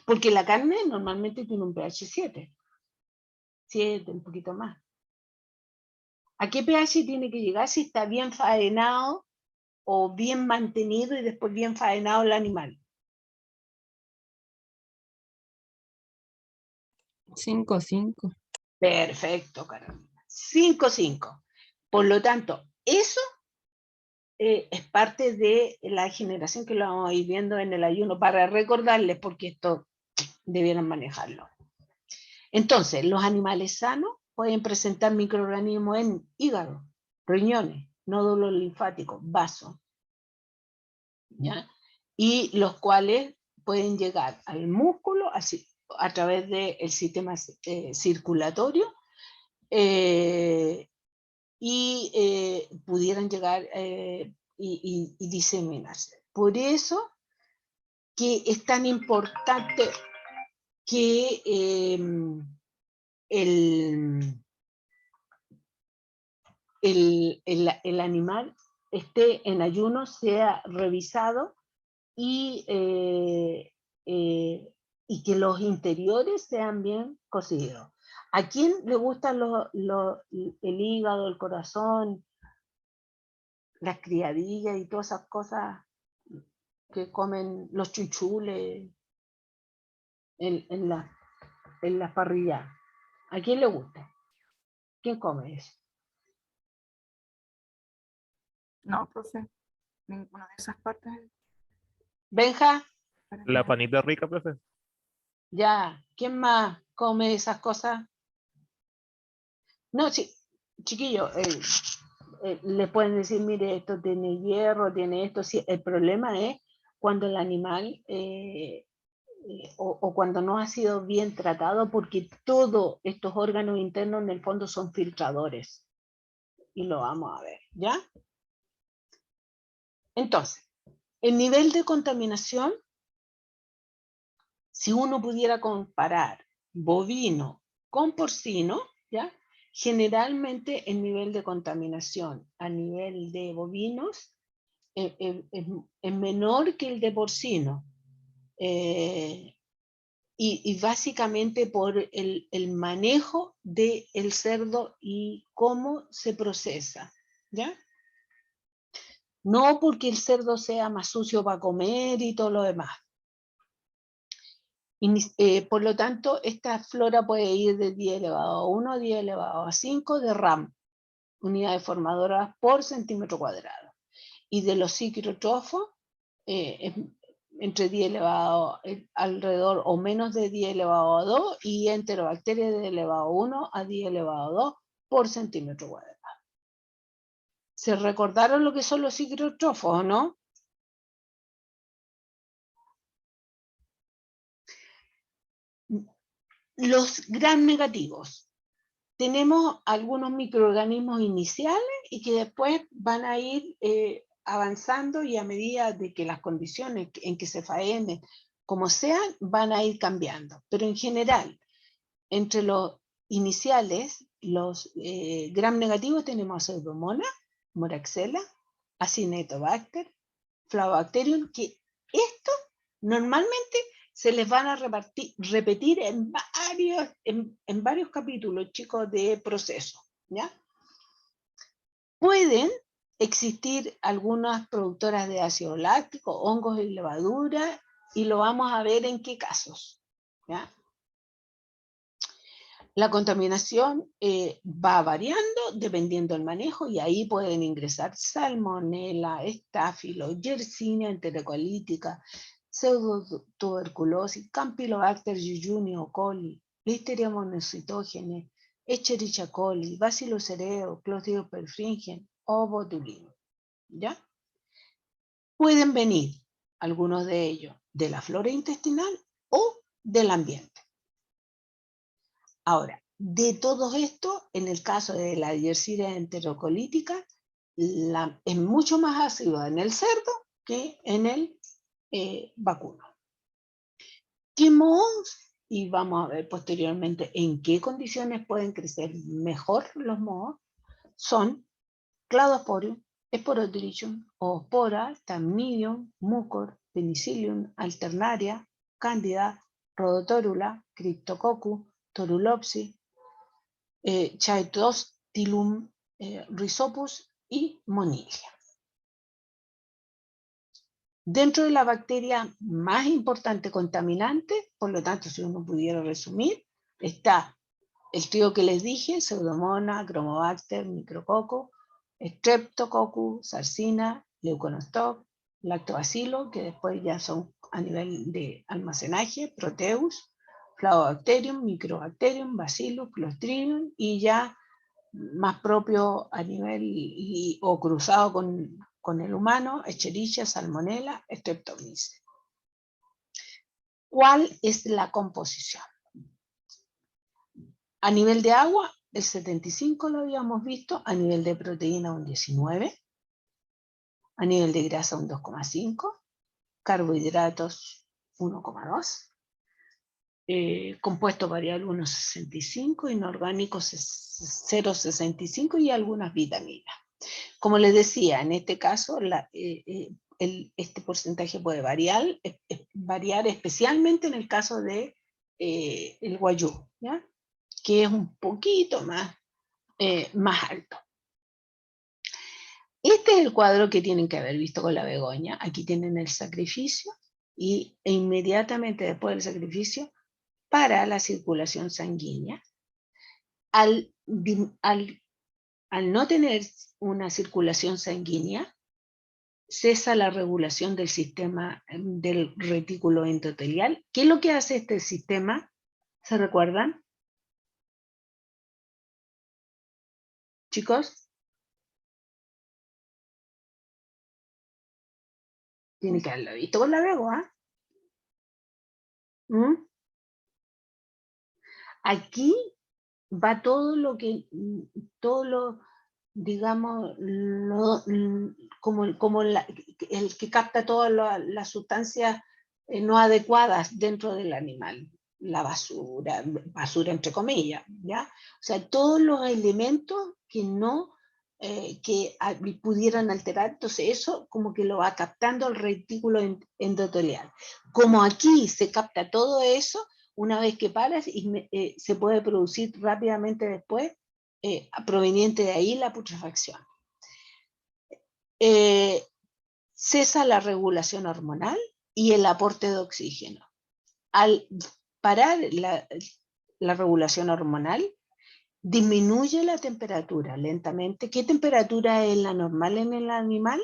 A: Porque la carne normalmente tiene un pH 7, 7, un poquito más. ¿A qué pH tiene que llegar si está bien faenado o bien mantenido y después bien faenado el animal?
B: 5.
A: Perfecto, Carolina. 5,5. Por lo tanto, eso es parte de la generación que lo vamos a ir viendo en el ayuno para recordarles, porque esto debieran manejarlo. Entonces, los animales sanos pueden presentar microorganismos en hígado, riñones, nódulos linfáticos, vasos, ¿ya? Y los cuales pueden llegar al músculo a través del sistema circulatorio y pudieran llegar y diseminarse. Por eso que es tan importante que el animal esté en ayuno, sea revisado y que los interiores sean bien cocidos. ¿A quién le gustan el hígado, el corazón, las criadillas y todas esas cosas que comen los chuchules en la parrilla? ¿A quién le gusta? ¿Quién come eso?
H: No, profe, ninguna de esas partes.
A: Benja,
H: para
G: La
H: nada.
G: panita rica, profe.
A: ya. ¿Quién más come esas cosas? No, sí, chiquillo, le pueden decir, mire, esto tiene hierro, tiene esto. Sí, el problema es cuando el animal o cuando no ha sido bien tratado, porque todos estos órganos internos en el fondo son filtradores. Y lo vamos a ver, ¿ya? Entonces, el nivel de contaminación, si uno pudiera comparar bovino con porcino, ¿ya? Generalmente el nivel de contaminación a nivel de bovinos es menor que el de porcino. Y básicamente por el manejo del cerdo y cómo se procesa, ¿ya? No porque el cerdo sea más sucio para comer y todo lo demás. Por lo tanto, esta flora puede ir de 10 elevado a 1 a 10 elevado a 5 de RAM, unidades formadoras por centímetro cuadrado. Y de los psiquirotrofos, entre 10 elevado alrededor o menos de 10 elevado a 2 y enterobacterias de elevado a 1 a 10 elevado a 2 por centímetro cuadrado. ¿Se recordaron lo que son los psiquirotrofos, no? Los gram negativos. Tenemos algunos microorganismos iniciales y que después van a ir avanzando y a medida de que las condiciones en que se faenen, como sean, van a ir cambiando. Pero en general, entre los iniciales, los gram negativos tenemos Pseudomonas, Moraxella, Acinetobacter, Flabacterium, que estos normalmente se les van a repetir en varios capítulos, chicos, de proceso, ¿ya? Pueden existir algunas productoras de ácido láctico, hongos y levadura, y lo vamos a ver en qué casos, ¿ya? La contaminación va variando dependiendo del manejo y ahí pueden ingresar salmonella, estáfilo, yersinia enterocolítica, pseudotuberculosis, campylobacter jejuni coli, listeria monocitógenes, Escherichia coli, Bacillus cereus, Clostridium perfringens o botulismo, ¿ya? Pueden venir algunos de ellos de la flora intestinal o del ambiente. Ahora, de todo esto, en el caso de la Yersinia enterocolítica, es mucho más ácida en el cerdo que en el vacuno. ¿Qué mohos? Y vamos a ver posteriormente en qué condiciones pueden crecer mejor los mohos. Son Cladosporium, Sporotrichum, Oospora, Thamnidium, Mucor, Penicillium, Alternaria, Candida, Rhodotórula, Cryptococcus, Torulopsis, Chaetostilum rhizopus y Monilia. Dentro de la bacteria más importante contaminante, por lo tanto, si uno pudiera resumir, está el trío que les dije: Pseudomonas, Chromobacter, Micrococcus, Streptococcus, Sarcina, Leuconostoc, Lactobacillus, que después ya son a nivel de almacenaje, Proteus, Flagobacterium, Microbacterium, Bacillus, Clostridium, y ya más propio a nivel o cruzado con el humano, Escherichia, Salmonella, Streptomyces. ¿Cuál es la composición? A nivel de agua, el 75 lo habíamos visto, a nivel de proteína un 19, a nivel de grasa un 2,5, carbohidratos 1,2, compuesto variable 1,65, inorgánicos 0,65 y algunas vitaminas. Como les decía, en este caso este porcentaje puede variar especialmente en el caso de el guayú, ¿ya? Que es un poquito más alto. Este es el cuadro que tienen que haber visto con la begoña. Aquí tienen el sacrificio e inmediatamente después del sacrificio para la circulación sanguínea. Al no tener una circulación sanguínea, cesa la regulación del sistema del retículo endotelial. ¿Qué es lo que hace este sistema? ¿Se recuerdan? Chicos, tiene que haberlo visto con la bego, ¿ah? Aquí va todo lo que, digamos, como el que capta todas las sustancias no adecuadas dentro del animal. La basura entre comillas, ¿ya? O sea, todos los elementos que no, que pudieran alterar, entonces eso como que lo va captando el retículo endotelial. Como aquí se capta todo eso, una vez que paras, se puede producir rápidamente después, proveniente de ahí la putrefacción. Cesa la regulación hormonal y el aporte de oxígeno. Al parar la regulación hormonal, disminuye la temperatura lentamente. ¿Qué temperatura es la normal en el animal?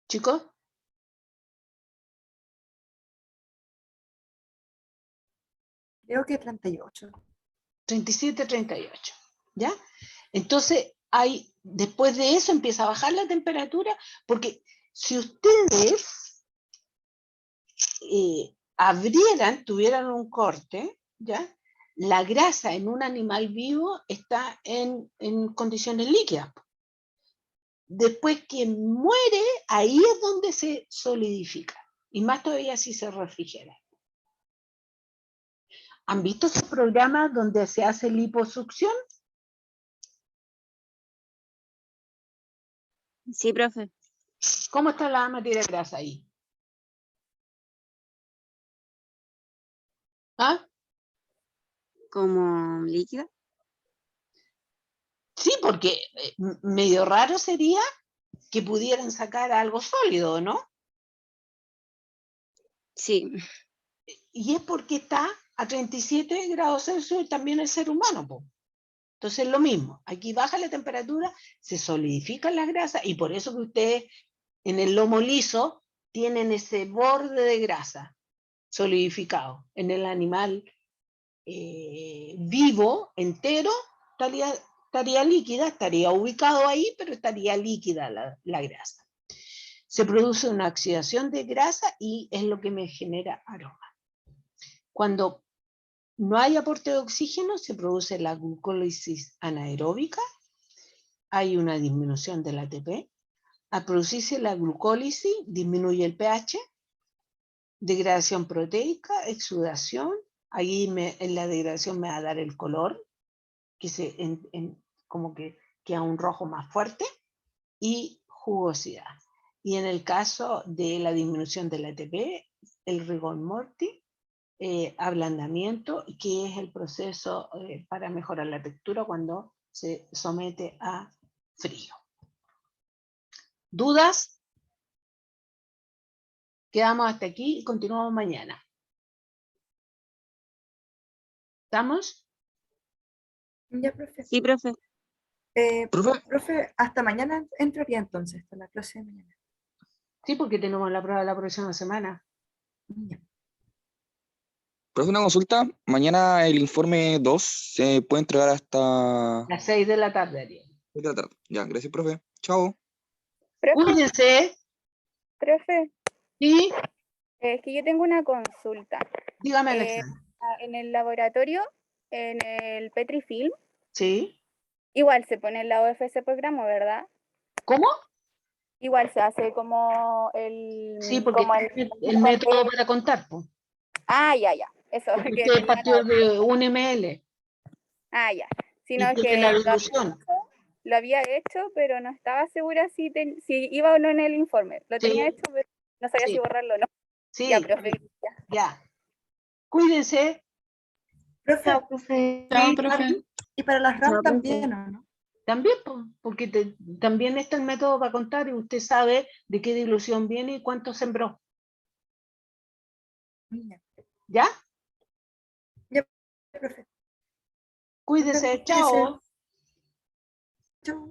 A: ¿Chicos?
H: Creo que 38.
A: 37, 38, ¿ya? Entonces, después de eso empieza a bajar la temperatura, porque si ustedes tuvieran un corte, ¿ya? La grasa en un animal vivo está en condiciones líquidas. Después que muere, ahí es donde se solidifica, y más todavía si se refrigera. ¿Han visto esos programas donde se hace liposucción?
C: Sí, profe.
A: ¿Cómo está la materia grasa ahí? ¿Ah?
C: Como líquida.
A: Sí, porque medio raro sería que pudieran sacar algo sólido, ¿no?
C: Sí.
A: Y es porque está a 37 grados Celsius también el ser humano, po. Entonces es lo mismo, aquí baja la temperatura, se solidifican las grasas, y por eso que ustedes en el lomo liso tienen ese borde de grasa solidificado. En el animal vivo, entero, estaría líquida, estaría ubicado ahí, pero estaría líquida la grasa. Se produce una oxidación de grasa y es lo que me genera aroma. Cuando no hay aporte de oxígeno, se produce la glucólisis anaeróbica, hay una disminución del ATP. Al producirse la glucólisis, disminuye el pH, degradación proteica, exudación. Ahí en la degradación me va a dar el color, que como que queda un rojo más fuerte, y jugosidad. Y en el caso de la disminución del ATP, el rigor mortis, ablandamiento, que es el proceso para mejorar la textura cuando se somete a frío. ¿Dudas? Quedamos hasta aquí y continuamos mañana. ¿Estamos?
H: Ya, profe.
C: Sí, profe.
E: Profe,
H: Profe, hasta mañana entraría entonces, hasta la clase de mañana.
A: Sí, porque tenemos la prueba la próxima semana.
H: Ya.
E: profe, una consulta. Mañana el informe 2 se puede entregar hasta
A: Las 6 de la tarde, Ariel.
E: 6 de la tarde. Ya, gracias, profe. Chao.
I: Profe,
A: Cuídense.
I: profe,
A: Y
I: es que yo tengo una consulta.
A: dígame,
I: Eh,
A: Alexandra.
I: En el laboratorio, en el Petrifilm,
A: ¿Sí?
I: igual se pone la OFC por gramo, ¿verdad?
A: ¿Cómo?
I: Igual se hace como el...
A: Sí, porque
I: como
A: el método para contar, pues.
I: Ah, ya. Eso.
A: Porque
I: Que
A: usted
I: tenía
A: partió
I: la-
A: de 1 ml
I: Ah, ya.
A: y
I: Sino
A: tiene
I: que
A: la dilución.
I: lo había hecho, pero no estaba segura si iba o no en el informe. Lo tenía
A: Sí.
I: hecho, pero no sabía
A: Sí.
I: si borrarlo o no.
A: Sí,
I: Ya, profe. Ya.
A: ya. Cuídense.
H: Profe,
B: Chao, profe.
A: Sí,
B: profe.
H: y para las
C: Chao,
H: RAM
C: profe.
H: también, ¿o no?
A: También, porque también está el método para contar y usted sabe de qué dilución viene y cuánto sembró.
H: Ya.
A: ¿Ya?
H: Ya, profe.
A: Cuídese.
H: Cuídese.
A: Chao.
H: Chau.